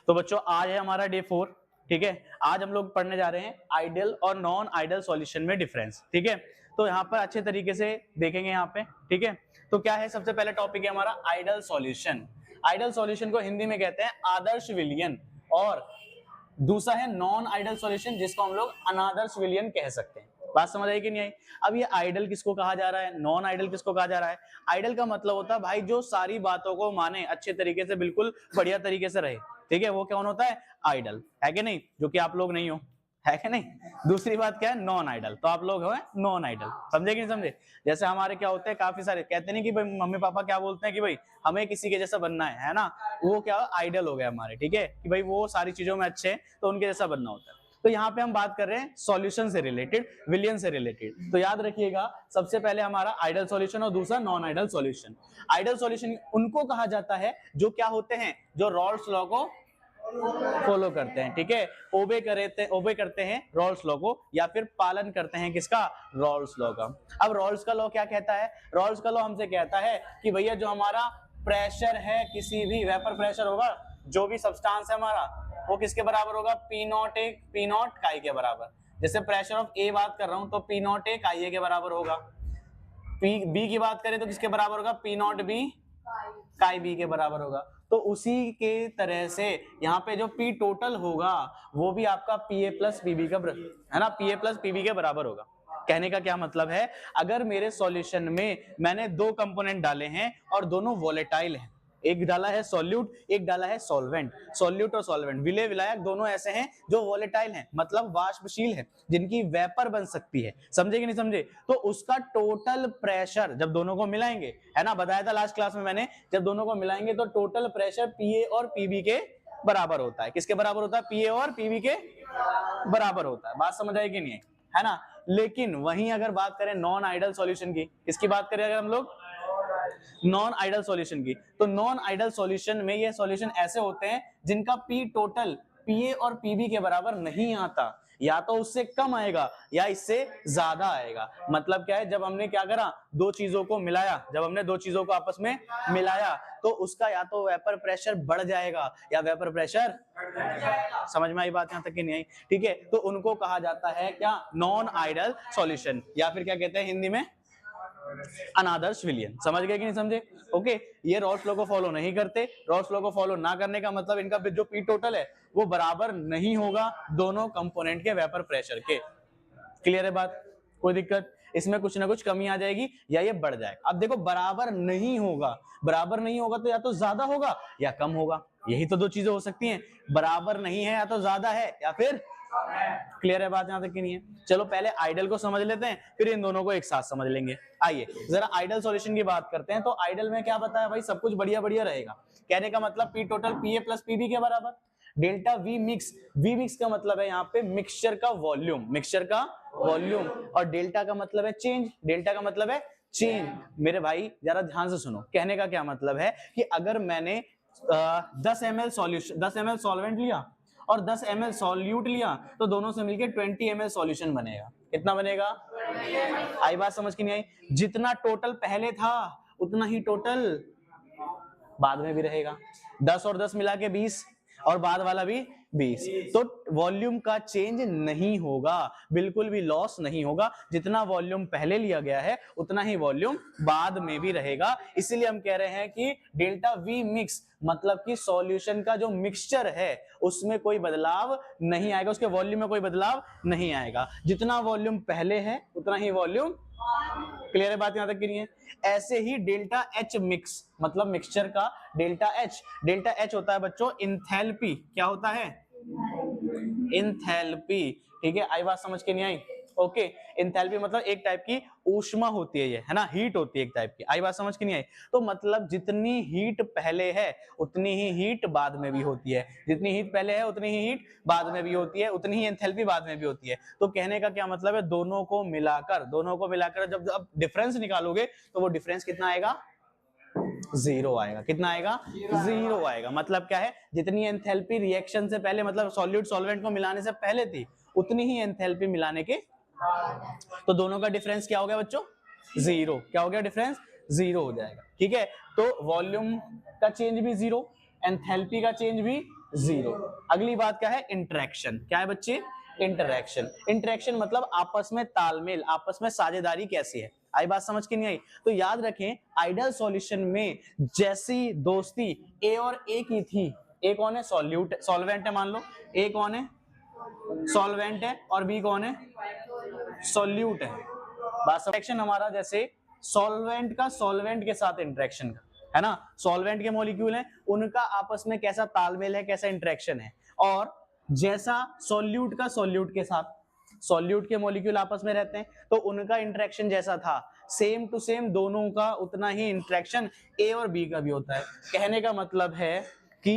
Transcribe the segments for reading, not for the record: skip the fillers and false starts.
तो बच्चों आज है हमारा डे 4, ठीक है। आज हम लोग पढ़ने जा रहे हैं आइडियल और नॉन आइडियल सॉल्यूशन में डिफरेंस, ठीक है। तो यहाँ पर अच्छे तरीके से देखेंगे यहाँ पे, ठीक है। तो क्या है, सबसे पहले टॉपिक है हमारा आइडियल सॉल्यूशन। आइडियल सॉल्यूशन को हिंदी में कहते हैं आदर्श विलयन, और दूसरा है नॉन आइडियल सॉल्यूशन जिसको हम लोग अनादर्श विलयन कह सकते हैं। बात समझ आई कि नहीं आई? अब ये आइडियल किसको कहा जा रहा है, नॉन आइडियल किसको कहा जा रहा है? आइडियल का मतलब होता है भाई जो सारी बातों को माने, अच्छे तरीके से, बिल्कुल बढ़िया तरीके से रहे, ठीक है, वो कौन होता है? आइडियल, है कि नहीं? जो कि आप लोग नहीं हो, है कि नहीं? दूसरी बात क्या है? नॉन आइडियल, तो आप लोग हो नॉन आइडियल। समझे कि नहीं समझे? जैसे हमारे क्या होते हैं, काफी सारे कहते नहीं कि भाई मम्मी पापा क्या बोलते हैं कि भाई हमें किसी के जैसा बनना है ना, वो क्या आइडियल हो गया हमारे, ठीक है, कि भाई वो सारी चीजों में अच्छे हैं तो उनके जैसा बनना होता है। तो यहाँ पे हम बात कर रहे हैं सॉल्यूशन से रिलेटेड, विलियन से रिलेटेड। तो याद रखिएगा, सबसे पहले हमारा आइडियल सॉल्यूशन और दूसरा non ideal solution. Ideal solution उनको कहा जाता है जो क्या होते हैं, जो रॉल्स लॉ को फॉलो करते हैं, ठीक है, ओबे करते हैं रॉल्स लॉ को, या फिर पालन करते हैं किसका? रॉल्स लॉ का। अब रॉल्स का लॉ क्या कहता है? रॉल्स का लॉ हमसे कहता है कि भैया जो हमारा प्रेशर है, किसी भी वेपर प्रेशर होगा, जो भी सब्सटेंस है हमारा, वो किसके बराबर होगा? पी नॉट काई के बराबर। जैसे प्रेशर ऑफ ए बात कर रहा हूं तो पी नॉट ए काई ए के बराबर होगा। पी बी की बात करें तो किसके बराबर होगा? पी नॉट बी काई बी के बराबर होगा। तो उसी के तरह से यहाँ पे जो पी टोटल होगा वो भी आपका पी ए प्लस पीबी का, है ना, पी ए प्लस पीबी के बराबर होगा। कहने का क्या मतलब है, अगर मेरे सॉल्यूशन में मैंने दो कंपोनेंट डाले हैं और दोनों वोलेटाइल हैं, एक डाला है सॉल्यूट, एक डाला है सॉल्वेंट। सॉल्यूट और सॉल्वेंट विलय विलायक दोनों ऐसे हैं जो वोलेटाइल हैं, मतलब वाष्पशील है, जिनकी वेपर बन सकती है। समझे कि नहीं समझे? तो उसका टोटल प्रेशर जब दोनों को मिलाएंगे, है ना, बताया था लास्ट क्लास में मैंने, जब दोनों को मिलाएंगे तो टोटल प्रेशर पीए और पीबी के बराबर होता है। किसके बराबर होता है? पीए और पीबी के बराबर होता है। बात समझ आई कि नहीं, है ना? लेकिन वहीं अगर बात करें नॉन आइडियल सॉल्यूशन की, किसकी बात करें अगर हम लोग? नॉन आइडियल सॉल्यूशन की, तो नॉन आइडियल सॉल्यूशन में ये सॉल्यूशन ऐसे होते हैं जिनका पी टोटल पीए और पीबी के बराबर नहीं आता, या तो उससे कम आएगा या इससे ज्यादा आएगा। मतलब क्या है, जब हमने क्या करा, दो चीजों को मिलाया, जब हमने दो चीजों को आपस में मिलाया तो उसका या तो वेपर प्रेशर बढ़ जाएगा या वेपर प्रेशर, समझ में आई बात यहां तक कि नहीं आई? ठीक है, तो उनको कहा जाता है क्या? नॉन आइडियल सॉल्यूशन, या फिर क्या कहते हैं हिंदी में? अनादर्श विलयन। समझ गए कि नहीं समझे? ओके, ये रॉल्स लॉ को फॉलो नहीं करते। रॉल्स लॉ को फॉलो ना करने का मतलब इनका जो पी टोटल है वो बराबर नहीं होगा दोनों कंपोनेंट के वेपर प्रेशर के। क्लियर है बात? कोई दिक्कत? इसमें कुछ ना कुछ कमी आ जाएगी या ये बढ़ जाएगा। अब देखो, बराबर नहीं होगा, बराबर नहीं होगा तो या तो ज्यादा होगा या कम होगा, यही तो दो चीजें हो सकती हैं। बराबर नहीं है, या तो ज्यादा है या फिर। क्लियर है बात यहां तक कि नहीं है? चलो पहले आइडियल को समझ लेते हैं, फिर इन दोनों को एक साथ समझ लेंगे। आइए जरा आइडियल सॉल्यूशन की बात करते हैं। तो आइडियल में क्या बताया भाई, सब कुछ बढ़िया बढ़िया रहेगा। कहने का मतलब पी टोटल पीए प्लस पीबी के बराबर। डेल्टा वी मिक्स का मतलब है यहाँ पे मिक्सचर का वॉल्यूम, मिक्सचर का वॉल्यूम, और डेल्टा का मतलब है चेंज, डेल्टा का मतलब है चेंज। मेरे भाई जरा ध्यान से सुनो, कहने का क्या मतलब है कि अगर मैंने 10 ml सॉल्यूशन, 10 ml सॉल्वेंट लिया और 10 ml सॉल्यूट लिया, तो दोनों से मिलके 20 ml सॉल्यूशन बनेगा। कितना बनेगा? आई बात समझ की नहीं आई? जितना टोटल पहले था उतना ही टोटल बाद में भी रहेगा। 10 और 10 मिला के 20, और बाद वाला भी 20, तो वॉल्यूम का चेंज नहीं होगा, बिल्कुल भी लॉस नहीं होगा। जितना वॉल्यूम पहले लिया गया है उतना ही वॉल्यूम बाद में भी रहेगा। इसीलिए हम कह रहे हैं कि डेल्टा वी मिक्स मतलब कि सॉल्यूशन का जो मिक्सचर है उसमें कोई बदलाव नहीं आएगा, उसके वॉल्यूम में कोई बदलाव नहीं आएगा। जितना वॉल्यूम पहले है उतना ही वॉल्यूम। क्लियर है बात यहां तक की नहीं है? ऐसे ही डेल्टा एच मिक्स मतलब मिक्सचर का डेल्टा एच होता है बच्चों इंथैल्पी। क्या होता है? इंथैल्पी। ठीक है, आई बात समझ के नहीं आई? ओके, इंथैल्पी मतलब एक टाइप की ऊष्मा होती है, ये है ना, हीट होती है एक टाइप की। आई बात समझ के नहीं आई? तो मतलब जितनी हीट पहले है उतनी ही हीट बाद में भी होती है, जितनी हीट पहले है उतनी ही हीट बाद में भी होती है, उतनी ही एंथैल्पी बाद में भी होती है। तो कहने का क्या मतलब है, दोनों को मिलाकर जब आप डिफरेंस निकालोगे तो वो डिफरेंस कितना आएगा? जीरो आएगा। कितना आएगा? जीरो आएगा। मतलब क्या है, जितनी एंथैल्पी रिएक्शन से पहले, मतलब सॉल्यूट सॉल्वेंट को मिलाने से पहले थी, उतनी ही एंथैल्पी मिलाने के, तो दोनों का डिफरेंस क्या हो गया बच्चों? जीरो। क्या हो गया डिफरेंस? जीरो हो जाएगा। ठीक है, तो वॉल्यूम का चेंज भी जीरो, एंथैल्पी का चेंज भी जीरो। अगली बात क्या है, इंटरेक्शन। क्या है बच्चे, इंटरेक्शन। इंटरेक्शन मतलब आपस में तालमेल, आपस में साझेदारी कैसी है। आई बात समझ के नहीं आई? तो याद रखें आइडियल सॉल्यूशन में जैसी दोस्ती ए और ए की थी, ए कौन है, सॉल्वेंट है मान लो, ए कौन है, सॉल्वेंट है, और बी कौन है, सॉल्यूट है। बात इंटरेक्शन हमारा जैसे सॉल्वेंट का सॉल्वेंट के साथ इंटरेक्शन का है ना, सॉल्वेंट के मॉलिक्यूल हैं, उनका आपस में कैसा तालमेल है, कैसा इंटरेक्शन है, और जैसा सॉल्यूट का सॉल्यूट के साथ, सॉल्यूट के मॉलिक्यूल आपस में रहते हैं तो उनका इंटरेक्शन जैसा था, सेम टू सेम दोनों का उतना ही इंटरेक्शन ए और बी का भी होता है। कहने का मतलब है कि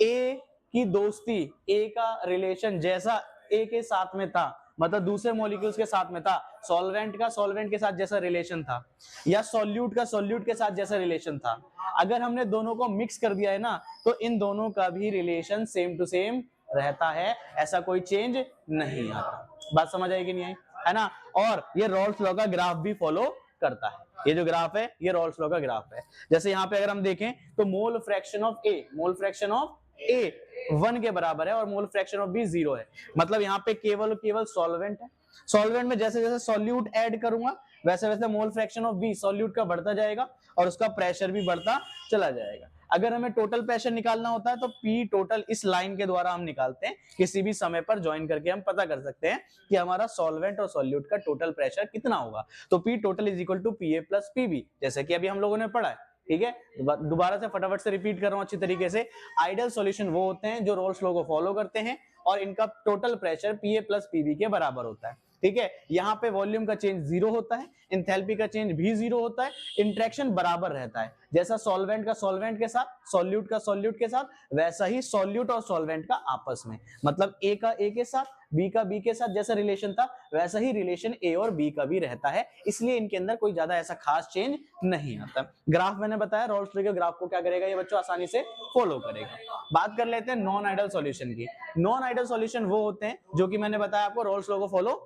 ए की दोस्ती, ए का रिलेशन जैसा ए के साथ में था, मतलब दूसरे मॉलिक्यूल्स के साथ में था, सॉल्वेंट का सॉल्वेंट के साथ जैसा रिलेशन था, या सॉल्यूट का सॉल्यूट के साथ जैसा रिलेशन था, अगर हमने दोनों को मिक्स कर दिया है ना तो इन दोनों का भी रिलेशन सेम टू सेम रहता है, ऐसा कोई चेंज नहीं आता। बात समझ आएगी नहीं आई, है ना। और ये रॉल्स लॉ का ग्राफ भी फॉलो करता है, ये जो ग्राफ है ये रॉल्स लॉ का ग्राफ है। जैसे यहाँ पे अगर हम देखें तो mole fraction of A, mole fraction of A 1 के बराबर है और मोल फ्रैक्शन ऑफ बी 0 है, मतलब यहाँ पे केवल केवल सॉल्वेंट है। सॉल्वेंट में जैसे जैसे सॉल्यूट ऐड करूंगा वैसे वैसे mole fraction of B solute का बढ़ता जाएगा और उसका प्रेशर भी बढ़ता चला जाएगा। अगर हमें टोटल प्रेशर निकालना होता है तो पी टोटल इस लाइन के द्वारा हम निकालते हैं, किसी भी समय पर ज्वाइन करके हम पता कर सकते हैं कि हमारा सॉल्वेंट और सॉल्यूट का टोटल प्रेशर कितना होगा। तो P total is equal to P A plus P B, जैसे कि अभी हम लोगों ने पढ़ा है। ठीक है, दोबारा से फटाफट से रिपीट कर रहा हूं अच्छी तरीके से। आइडियल सॉल्यूशन वो होते हैं जो रॉल्स लॉ को फॉलो करते हैं और इनका टोटल प्रेशर पीए प्लस पीबी के बराबर होता है। ठीक है, यहाँ पे वॉल्यूम का चेंज 0 होता है, एंथैल्पी का चेंज भी 0 होता है, इंटरेक्शन बराबर रहता है, जैसा सॉल्वेंट का सॉल्वेंट के साथ, सॉल्यूट का सॉल्यूट के साथ, वैसा ही सॉल्यूट और सॉल्वेंट का आपस में, मतलब ए का ए के साथ, बी का बी के साथ जैसा रिलेशन था वैसा ही रिलेशन ए और बी का भी रहता है, इसलिए इनके अंदर कोई ज्यादा ऐसा खास चेंज नहीं आता। ग्राफ मैंने बताया, रॉल्स लॉ के ग्राफ को क्या करेगा ये बच्चों आसानी से फॉलो करेगा। बात कर लेते हैं नॉन आइडियल सॉल्यूशन की। नॉन आइडियल सॉल्यूशन वो होते हैं जो कि मैंने बताया आपको रॉल्स लॉ को फॉलो,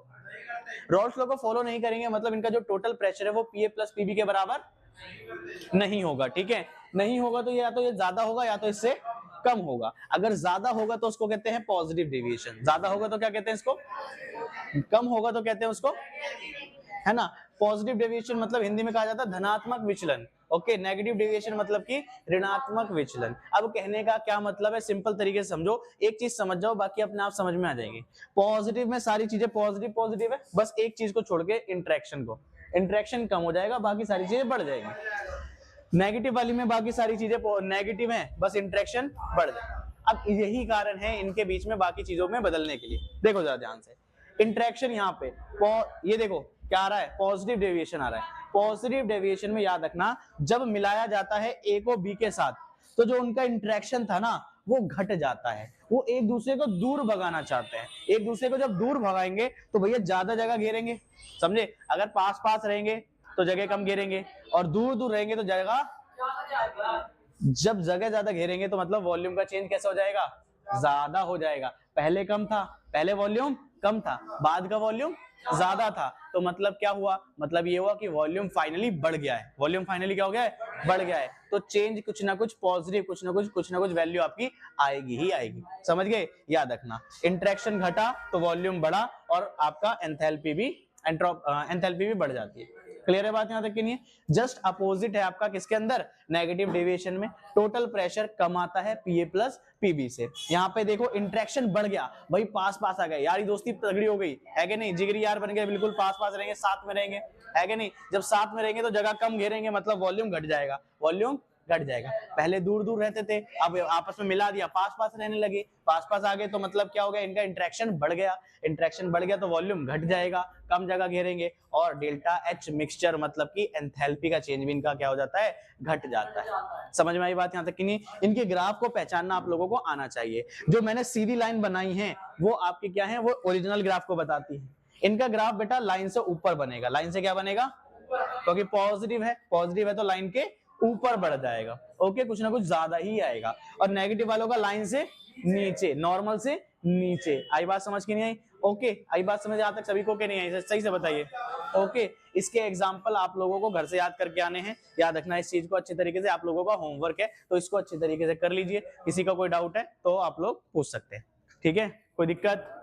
रॉल्स लॉ को फॉलो नहीं करेंगे, मतलब इनका जो टोटल प्रेशर है वो पीए प्लस पीबी के बराबर नहीं होगा। ठीक है, नहीं होगा तो या तो ये ज्यादा होगा या तो इससे कम होगा। अगर ज्यादा होगा तो उसको कहते हैं पॉजिटिव डेविएशन, ज्यादा होगा तो क्या कहते हैं इसको, कम होगा तो कहते हैं उसको, है ना। पॉजिटिव डेविएशन मतलब हिंदी में कहा जाता है धनात्मक विचलन, ओके। नेगेटिव डेविएशन मतलब कि ऋणात्मक विचलन। अब कहने का क्या मतलब है, सिंपल तरीके से समझो, एक चीज समझ जाओ बाकी अपने आप समझ में आ जाएगी। पॉजिटिव में सारी चीजें पॉजिटिव पॉजिटिव है, बस एक चीज को छोड़ के इंटरेक्शन को, इंटरेक्शन कम हो जाएगा बाकी सारी चीजें बढ़ जाएगी। नेगेटिव वाली में बाकी सारी चीजें नेगेटिव है, बस इंटरेक्शन बढ़ जाएगा। अब यही कारण है इनके बीच में बाकी चीजों में बदलने के लिए। देखो जरा ध्यान से, इंटरेक्शन यहाँ पे ये देखो क्या आ रहा है, पॉजिटिव डेविएशन आ रहा है। पॉजिटिव डेविएशन में याद रखना जब मिलाया जाता है ए को बी के साथ तो जो उनका इंटरेक्शन था ना वो घट जाता है, वो एक दूसरे को दूर भगाना चाहते हैं। एक दूसरे को जब दूर भगाएंगे तो भैया ज्यादा जगह घेरेंगे, समझे। अगर पास पास रहेंगे तो जगह कम घेरेंगे और दूर दूर रहेंगे तो जगह, जब जगह ज्यादा घेरेंगे तो मतलब वॉल्यूम का चेंज कैसा हो जाएगा, ज्यादा हो जाएगा। पहले कम था, पहले वॉल्यूम कम था, बाद का वॉल्यूम ज्यादा था, तो मतलब क्या हुआ, मतलब ये हुआ कि वॉल्यूम फाइनली बढ़ गया है। वॉल्यूम फाइनली क्या हो गया है, बढ़ गया है। तो चेंज कुछ ना कुछ पॉजिटिव, कुछ ना कुछ वैल्यू आपकी आएगी ही आएगी, समझ गए। याद रखना इंटरेक्शन घटा तो वॉल्यूम बढ़ा और आपका एंथैल्पी भी बढ़ जाती है। क्लियर है बात यहाँ तक कि नहीं है। जस्ट अपोजिट है आपका किसके अंदर, नेगेटिव डेविएशन में टोटल प्रेशर कम आता है पीए प्लस पीबी से। यहाँ पे देखो इंटरेक्शन बढ़ गया, भाई पास पास आ गए, यारी दोस्ती तगड़ी हो गई है कि नहीं, जिगरी यार बन गए, बिल्कुल पास पास रहेंगे, साथ में रहेंगे, है कि नहीं। जब साथ में रहेंगे तो जगह कम घेरेंगे, मतलब वॉल्यूम घट जाएगा, वॉल्यूम घट जाएगा। पहले दूर दूर रहते थे, अब आपस में मिला दिया, पास पास रहने लगे, पास पास आ गए तो मतलब क्या हो गया, इनका इंटरेक्शन बढ़ गया। इंटरेक्शन बढ़ गया तो वॉल्यूम घट जाएगा, कम जगह घेरेंगे और डेल्टा एच मिक्सचर मतलब कि एंथैल्पी का चेंज भी इनका क्या हो जाता है, घट जाता है। समझ में आई बात यहाँ तक कि नहीं। इनके ग्राफ को पहचानना आप लोगों को आना चाहिए। जो मैंने सीधी लाइन बनाई है वो आपकी क्या है, वो ओरिजिनल ग्राफ को बताती है। इनका ग्राफ बेटा लाइन से ऊपर बनेगा, लाइन से क्या बनेगा, क्योंकि पॉजिटिव है तो लाइन के ऊपर बढ़ जाएगा, ओके, कुछ ना कुछ ज्यादा ही आएगा। और नेगेटिव वालों का लाइन से नीचे, नॉर्मल से नीचे। आई बात समझ की नहीं आई। ओके, आई बात समझ यहाँ तक सभी को कि नहीं आई? सही से बताइए। ओके, इसके एग्जाम्पल आप लोगों को घर से याद करके आने हैं, याद रखना इस चीज को अच्छी तरीके से, आप लोगों का होमवर्क है तो इसको अच्छी तरीके से कर लीजिए। किसी का कोई डाउट है तो आप लोग पूछ सकते हैं, ठीक है, कोई दिक्कत?